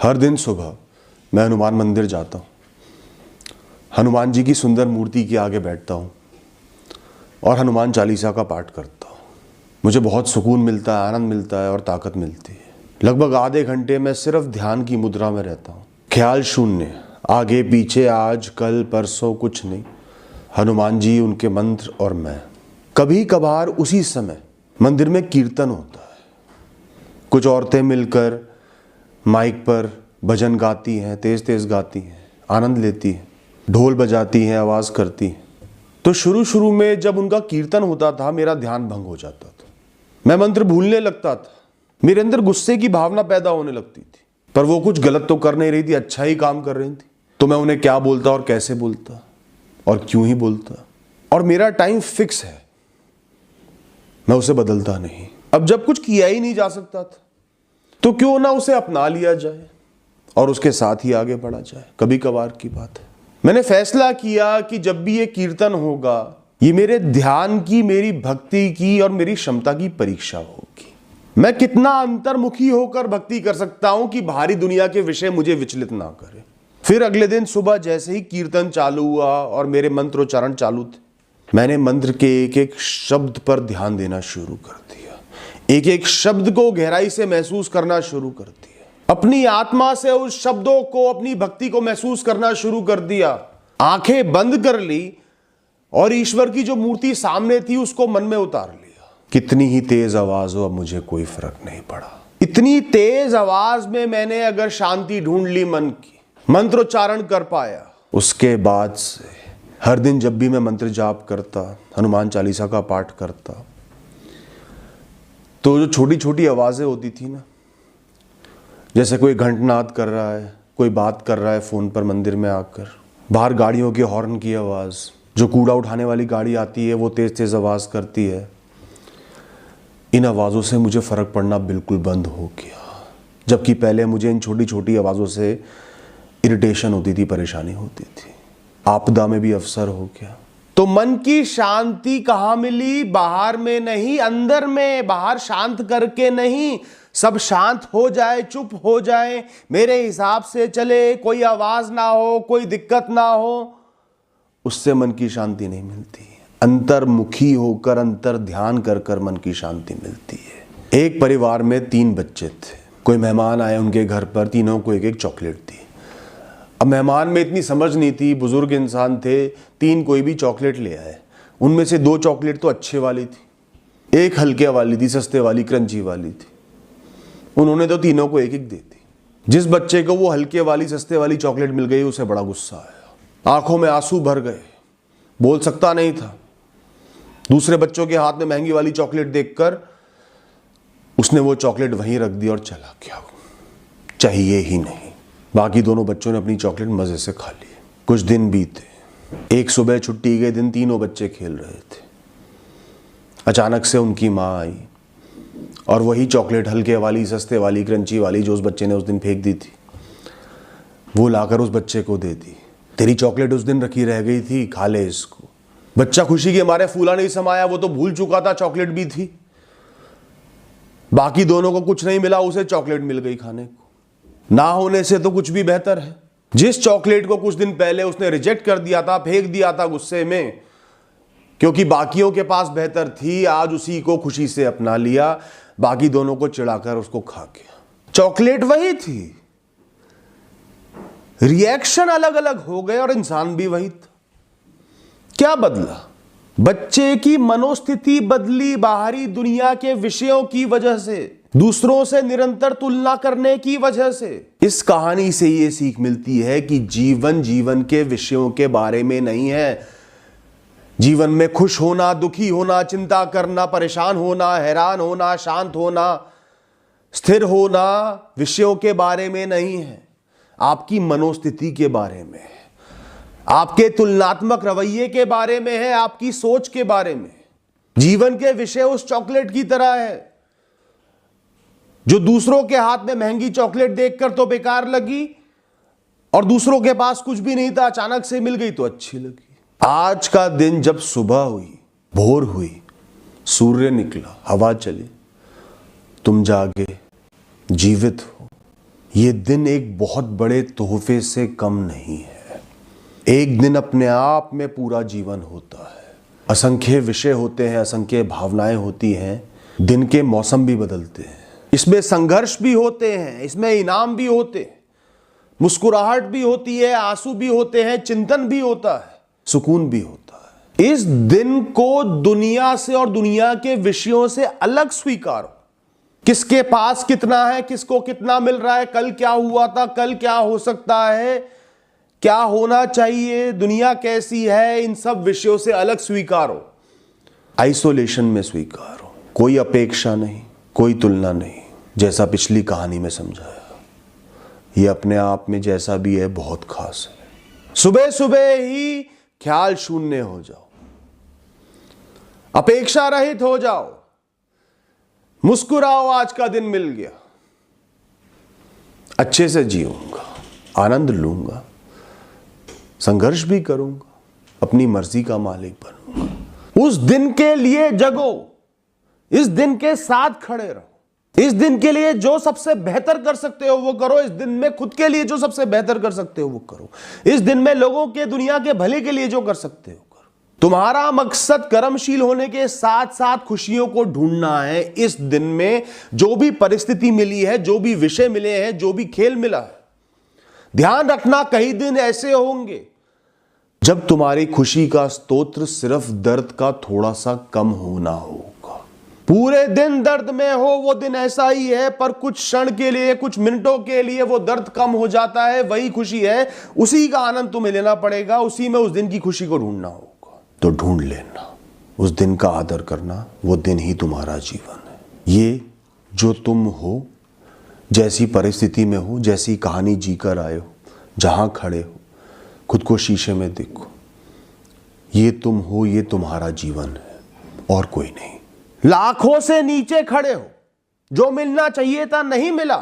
हर दिन सुबह मैं हनुमान मंदिर जाता हूँ, हनुमान जी की सुंदर मूर्ति के आगे बैठता हूँ और हनुमान चालीसा का पाठ करता हूँ। मुझे बहुत सुकून मिलता है, आनंद मिलता है और ताकत मिलती है। लगभग आधे घंटे में सिर्फ ध्यान की मुद्रा में रहता हूँ। ख्याल शून्य, आगे पीछे, आज कल परसों कुछ नहीं, हनुमान जी, उनके मंत्र और मैं। कभी कभार उसी समय मंदिर में कीर्तन होता है। कुछ औरतें मिलकर माइक पर भजन गाती हैं, तेज तेज गाती हैं, आनंद लेती हैं, ढोल बजाती हैं, आवाज़ करती हैं। तो शुरू में जब उनका कीर्तन होता था मेरा ध्यान भंग हो जाता था। मैं मंत्र भूलने लगता था, मेरे अंदर गुस्से की भावना पैदा होने लगती थी। पर वो कुछ गलत तो कर नहीं रही थी, अच्छा ही काम कर रही थी। तो मैं उन्हें क्या बोलता और कैसे बोलता और क्यों ही बोलता। और मेरा टाइम फिक्स है, मैं उसे बदलता नहीं। अब जब कुछ किया ही नहीं जा सकता था तो क्यों ना उसे अपना लिया जाए और उसके साथ ही आगे बढ़ा जाए। कभी कभार की बात है, मैंने फैसला किया कि जब भी ये कीर्तन होगा, ये मेरे ध्यान की, मेरी भक्ति की और मेरी क्षमता की परीक्षा होगी। मैं कितना अंतर्मुखी होकर भक्ति कर सकता हूं कि बाहरी दुनिया के विषय मुझे विचलित ना करे। फिर अगले दिन सुबह जैसे ही कीर्तन चालू हुआ और मेरे मंत्रोच्चारण चालू थे, मैंने मंत्र के एक एक शब्द पर ध्यान देना शुरू कर दिया। एक एक शब्द को गहराई से महसूस करना शुरू कर दिया। अपनी आत्मा से उस शब्दों को, अपनी भक्ति को महसूस करना शुरू कर दिया। आंखें बंद कर ली और ईश्वर की जो मूर्ति सामने थी उसको मन में उतार लिया। कितनी ही तेज आवाज हो, अब मुझे कोई फर्क नहीं पड़ा। इतनी तेज आवाज में मैंने अगर शांति ढूंढ ली मन की, मंत्रोच्चारण कर पाया, उसके बाद से हर दिन जब भी मैं मंत्र जाप करता, हनुमान चालीसा का पाठ करता, तो जो छोटी छोटी आवाजें होती थी ना, जैसे कोई घंटनाद कर रहा है, कोई बात कर रहा है फोन पर मंदिर में आकर, बाहर गाड़ियों के हॉर्न की आवाज, जो कूड़ा उठाने वाली गाड़ी आती है वो तेज तेज आवाज करती है, इन आवाजों से मुझे फर्क पड़ना बिल्कुल बंद हो गया। जबकि पहले मुझे इन छोटी छोटी आवाजों से इरिटेशन होती थी, परेशानी होती थी, आपदा में भी अवसर हो गया। तो मन की शांति कहाँ मिली? बाहर में नहीं, अंदर में। बाहर शांत करके नहीं, सब शांत हो जाए, चुप हो जाए, मेरे हिसाब से चले, कोई आवाज ना हो, कोई दिक्कत ना हो, उससे मन की शांति नहीं मिलती। अंतर्मुखी होकर, अंतर ध्यान कर कर मन की शांति मिलती है। एक परिवार में 3 बच्चे थे। कोई मेहमान आए उनके घर पर, तीनों को एक एक चॉकलेट दी। अब मेहमान में इतनी समझ नहीं थी, बुजुर्ग इंसान थे, 3 कोई भी चॉकलेट ले आए। उनमें से 2 चॉकलेट तो अच्छे वाली थी, एक हल्के वाली थी, सस्ते वाली, क्रंची वाली थी। उन्होंने तो तीनों को एक एक दे दी। जिस बच्चे को वो हल्के वाली, सस्ते वाली चॉकलेट मिल गई, उसे बड़ा गुस्सा आया, आंखों में आंसू भर गए, बोल सकता नहीं था। दूसरे बच्चों के हाथ में महंगी वाली चॉकलेट देखकर उसने वो चॉकलेट वहीं रख दी और चला गया, चाहिए ही नहीं। बाकी दोनों बच्चों ने अपनी चॉकलेट मजे से खा ली। कुछ दिन बीते। एक सुबह छुट्टी के दिन तीनों बच्चे खेल रहे थे। अचानक से उनकी माँ आई और वही चॉकलेट, हल्के वाली, सस्ते वाली, क्रंची वाली, जो उस बच्चे ने उस दिन फेंक दी थी, वो लाकर उस बच्चे को दे दी। तेरी चॉकलेट उस दिन रखी रह गई थी, खा ले इसको। बच्चा खुशी के मारे फूला नहीं समाया, वो तो भूल चुका था चॉकलेट भी थी। बाकी दोनों को कुछ नहीं मिला, उसे चॉकलेट मिल गई खाने को। ना होने से तो कुछ भी बेहतर है। जिस चॉकलेट को कुछ दिन पहले उसने रिजेक्ट कर दिया था, फेंक दिया था गुस्से में, क्योंकि बाकियों के पास बेहतर थी, आज उसी को खुशी से अपना लिया, बाकी दोनों को चिढ़ाकर उसको खा गया। चॉकलेट वही थी, रिएक्शन अलग अलग हो गए और इंसान भी वही था। क्या बदला? बच्चे की मनोस्थिति बदली, बाहरी दुनिया के विषयों की वजह से, दूसरों से निरंतर तुलना करने की वजह से। इस कहानी से यह सीख मिलती है कि जीवन के विषयों के बारे में नहीं है। जीवन में खुश होना, दुखी होना, चिंता करना, परेशान होना, हैरान होना, शांत होना, स्थिर होना विषयों के बारे में नहीं है, आपकी मनोस्थिति के बारे में है, आपके तुलनात्मक रवैये के बारे में है, आपकी सोच के बारे में। जीवन के विषय उस चॉकलेट की तरह है जो दूसरों के हाथ में महंगी चॉकलेट देखकर तो बेकार लगी और दूसरों के पास कुछ भी नहीं था, अचानक से मिल गई तो अच्छी लगी। आज का दिन जब सुबह हुई, भोर हुई, सूर्य निकला, हवा चली, तुम जागे, जीवित हो, ये दिन एक बहुत बड़े तोहफे से कम नहीं है। एक दिन अपने आप में पूरा जीवन होता है। असंख्य विषय होते हैं, असंख्य भावनाएं होती हैं, दिन के मौसम भी बदलते हैं, इसमें संघर्ष भी होते हैं, इसमें इनाम भी होते हैं, मुस्कुराहट भी होती है, आंसू भी होते हैं, चिंतन भी होता है, सुकून भी होता है। इस दिन को दुनिया से और दुनिया के विषयों से अलग स्वीकारो। किसके पास कितना है, किसको कितना मिल रहा है, कल क्या हुआ था, कल क्या हो सकता है, क्या होना चाहिए, दुनिया कैसी है, इन सब विषयों से अलग स्वीकारो। आइसोलेशन में स्वीकारो। कोई अपेक्षा नहीं, कोई तुलना नहीं। जैसा पिछली कहानी में समझाया, ये अपने आप में जैसा भी है बहुत खास है। सुबह सुबह ही ख्याल शून्य हो जाओ, अपेक्षा रहित हो जाओ, मुस्कुराओ, आज का दिन मिल गया, अच्छे से जीऊंगा, आनंद लूंगा, संघर्ष भी करूंगा, अपनी मर्जी का मालिक बनूंगा। उस दिन के लिए जगो, इस दिन के साथ खड़े रहो, इस दिन के लिए जो सबसे बेहतर कर सकते हो वो करो। इस दिन में खुद के लिए जो सबसे बेहतर कर सकते हो वो करो। इस दिन में लोगों के, दुनिया के भले के लिए जो कर सकते हो करो। तुम्हारा मकसद कर्मशील होने के साथ साथ खुशियों को ढूंढना है। इस दिन में जो भी परिस्थिति मिली है, जो भी विषय मिले हैं, जो भी खेल मिला है, ध्यान रखना कई दिन ऐसे होंगे जब तुम्हारी खुशी का स्तोत्र सिर्फ दर्द का थोड़ा सा कम होना होगा। पूरे दिन दर्द में हो, वो दिन ऐसा ही है, पर कुछ क्षण के लिए, कुछ मिनटों के लिए वो दर्द कम हो जाता है, वही खुशी है। उसी का आनंद तुम्हें लेना पड़ेगा, उसी में उस दिन की खुशी को ढूंढना होगा। तो ढूंढ लेना, उस दिन का आदर करना, वो दिन ही तुम्हारा जीवन है। ये जो तुम हो, जैसी परिस्थिति में हो, जैसी कहानी जीकर आए हो, जहां खड़े हो, खुद को शीशे में देखो, ये तुम हो, ये तुम्हारा जीवन है और कोई नहीं। लाखों से नीचे खड़े हो, जो मिलना चाहिए था नहीं मिला।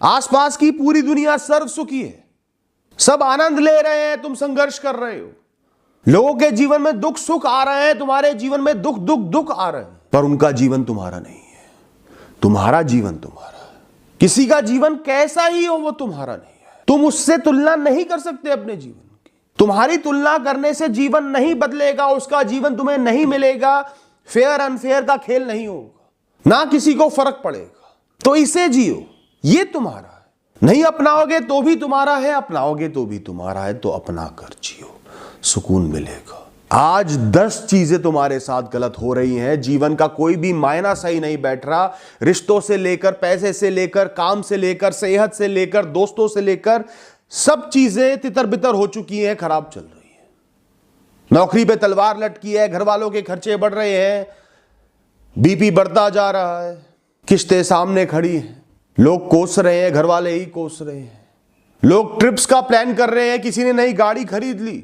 आसपास की पूरी दुनिया सर्व सुखी है, सब आनंद ले रहे हैं, तुम संघर्ष कर रहे हो। लोगों के जीवन में दुख सुख आ रहे हैं, तुम्हारे जीवन में दुख दुख दुख आ रहे हैं, पर उनका जीवन तुम्हारा नहीं है। तुम्हारा जीवन तुम्हारा है। किसी का जीवन कैसा ही हो वो तुम्हारा नहीं है। तुम उससे तुलना नहीं कर सकते अपने जीवन की। तुम्हारी तुलना करने से जीवन नहीं बदलेगा, उसका जीवन तुम्हें नहीं मिलेगा। फेयर अनफेयर का खेल नहीं होगा, ना किसी को फर्क पड़ेगा। तो इसे जियो, ये तुम्हारा है। नहीं अपनाओगे तो भी तुम्हारा है, अपनाओगे तो भी तुम्हारा है। तो अपना कर जियो, सुकून मिलेगा। आज 10 चीजें तुम्हारे साथ गलत हो रही हैं, जीवन का कोई भी मायना सही नहीं बैठ रहा। रिश्तों से लेकर, पैसे से लेकर, काम से लेकर, सेहत से लेकर, दोस्तों से लेकर, सब चीजें तितर बितर हो चुकी हैं, खराब चल रही है। नौकरी पे तलवार लटकी है, घर वालों के खर्चे बढ़ रहे हैं, बीपी बढ़ता जा रहा है, किस्तें सामने खड़ी हैं, लोग कोस रहे हैं, घर वाले ही कोस रहे हैं। लोग ट्रिप्स का प्लान कर रहे हैं, किसी ने नई गाड़ी खरीद ली,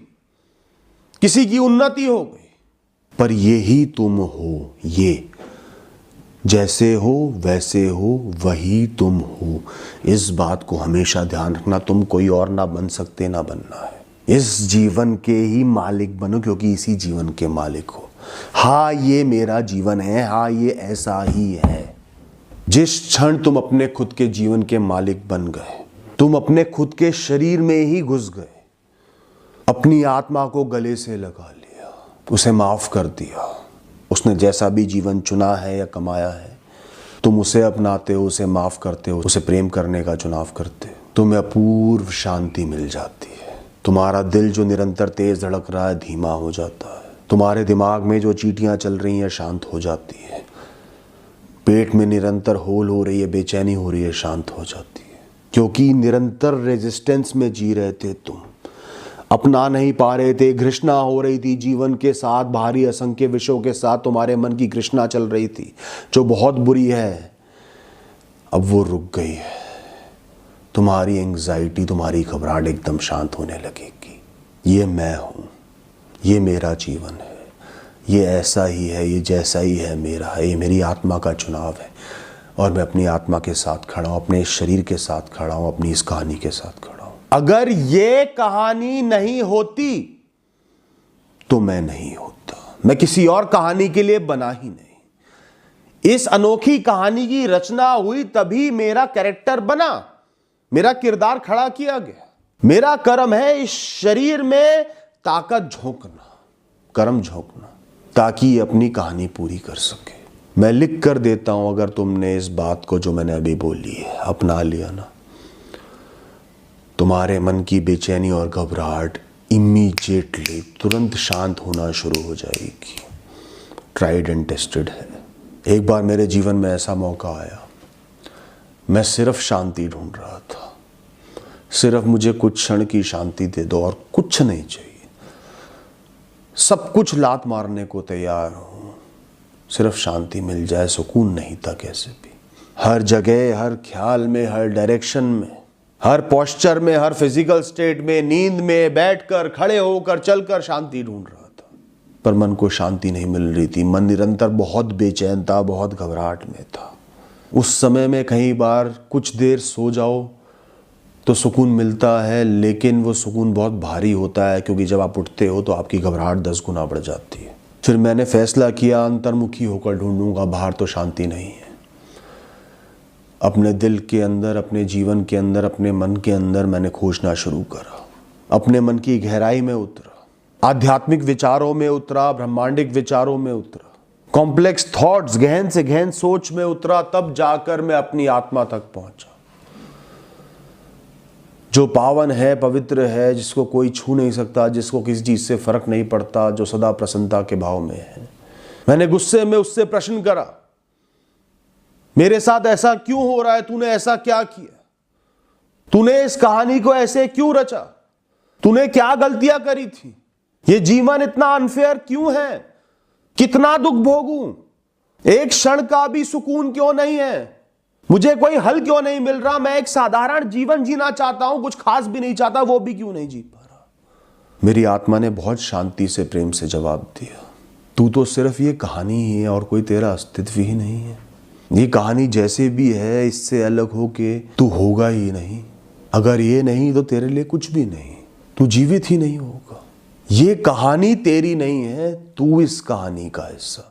किसी की उन्नति हो गई। पर ये ही तुम हो, ये जैसे हो वैसे हो, वही तुम हो। इस बात को हमेशा ध्यान रखना। तुम कोई और ना बन सकते, ना बनना है। इस जीवन के ही मालिक बनो, क्योंकि इसी जीवन के मालिक हो। हाँ, ये मेरा जीवन है, हाँ ये ऐसा ही है। जिस क्षण तुम अपने खुद के जीवन के मालिक बन गए, तुम अपने खुद के शरीर में ही घुस गए, अपनी आत्मा को गले से लगा लिया, उसे माफ कर दिया। उसने जैसा भी जीवन चुना है या कमाया है, तुम उसे अपनाते हो, उसे माफ करते हो, उसे प्रेम करने का चुनाव करते हो, तुम्हें अपूर्व शांति मिल जाती है। तुम्हारा दिल जो निरंतर तेज धड़क रहा है, धीमा हो जाता है। तुम्हारे दिमाग में जो चींटियां चल रही हैं, शांत हो जाती है। पेट में निरंतर होल हो रही है, बेचैनी हो रही है, शांत हो जाती है। क्योंकि निरंतर रेजिस्टेंस में जी रहे थे, तुम अपना नहीं पा रहे थे, घृष्णा हो रही थी जीवन के साथ, भारी असंख्य विषयों के साथ तुम्हारे मन की घृष्णा चल रही थी, जो बहुत बुरी है। अब वो रुक गई है। तुम्हारी एंग्जाइटी, तुम्हारी घबराहट एकदम शांत होने लगेगी। ये मैं हूँ, ये मेरा जीवन है, ये ऐसा ही है, ये जैसा ही है मेरा है, ये मेरी आत्मा का चुनाव है। और मैं अपनी आत्मा के साथ खड़ा हूँ, अपने शरीर के साथ खड़ा हूँ, अपनी इस कहानी के साथ खड़ा हूँ। अगर ये कहानी नहीं होती तो मैं नहीं होता। मैं किसी और कहानी के लिए बना ही नहीं। इस अनोखी कहानी की रचना हुई तभी मेरा कैरेक्टर बना। मेरा किरदार खड़ा किया गया। मेरा कर्म है इस शरीर में ताकत झोंकना, कर्म झोंकना, ताकि ये अपनी कहानी पूरी कर सके। मैं लिख कर देता हूं, अगर तुमने इस बात को जो मैंने अभी बोली है अपना लिया ना, तुम्हारे मन की बेचैनी और घबराहट इमीडिएटली तुरंत शांत होना शुरू हो जाएगी। ट्राइड एंड टेस्टेड है। एक बार मेरे जीवन में ऐसा मौका आया, मैं सिर्फ शांति ढूंढ रहा था। सिर्फ मुझे कुछ क्षण की शांति दे दो और कुछ नहीं चाहिए। सब कुछ लात मारने को तैयार हूं, सिर्फ शांति मिल जाए। सुकून नहीं था कैसे भी। हर जगह, हर ख्याल में, हर डायरेक्शन में, हर पोस्चर में, हर फिजिकल स्टेट में, नींद में, बैठकर, खड़े होकर, चलकर शांति ढूंढ रहा था। पर मन को शांति नहीं मिल रही थी। मन निरंतर बहुत बेचैन था, बहुत घबराहट में था। उस समय में कई बार कुछ देर सो जाओ तो सुकून मिलता है, लेकिन वो सुकून बहुत भारी होता है, क्योंकि जब आप उठते हो तो आपकी घबराहट 10 गुना बढ़ जाती है। फिर मैंने फैसला किया अंतर्मुखी होकर ढूंढूंगा, बाहर तो शांति नहीं है। अपने दिल के अंदर, अपने जीवन के अंदर, अपने मन के अंदर मैंने खोजना शुरू करा। अपने मन की गहराई में उतरा, आध्यात्मिक विचारों में उतरा, ब्रह्मांडिक विचारों में उतरा, कॉम्प्लेक्स थॉट्स, गहन से गहन सोच में उतरा। तब जाकर मैं अपनी आत्मा तक पहुंचा, जो पावन है, पवित्र है, जिसको कोई छू नहीं सकता, जिसको किसी चीज से फर्क नहीं पड़ता, जो सदा प्रसन्नता के भाव में है। मैंने गुस्से में उससे प्रश्न करा, मेरे साथ ऐसा क्यों हो रहा है? तूने ऐसा क्या किया? तूने इस कहानी को ऐसे क्यों रचा? तूने क्या गलतियां करी थी? ये जीवन इतना अनफेयर क्यों है? कितना दुख भोगूं? एक क्षण का भी सुकून क्यों नहीं है? मुझे कोई हल क्यों नहीं मिल रहा? मैं एक साधारण जीवन जीना चाहता हूं, कुछ खास भी नहीं चाहता, वो भी क्यों नहीं जी पा रहा? मेरी आत्मा ने बहुत शांति से, प्रेम से जवाब दिया, तू तो सिर्फ ये कहानी ही है और कोई तेरा अस्तित्व ही नहीं है। ये कहानी जैसे भी है, इससे अलग होके तू होगा ही नहीं। अगर ये नहीं तो तेरे लिए कुछ भी नहीं, तू जीवित ही नहीं होगा। ये कहानी तेरी नहीं है, तू इस कहानी का हिस्सा।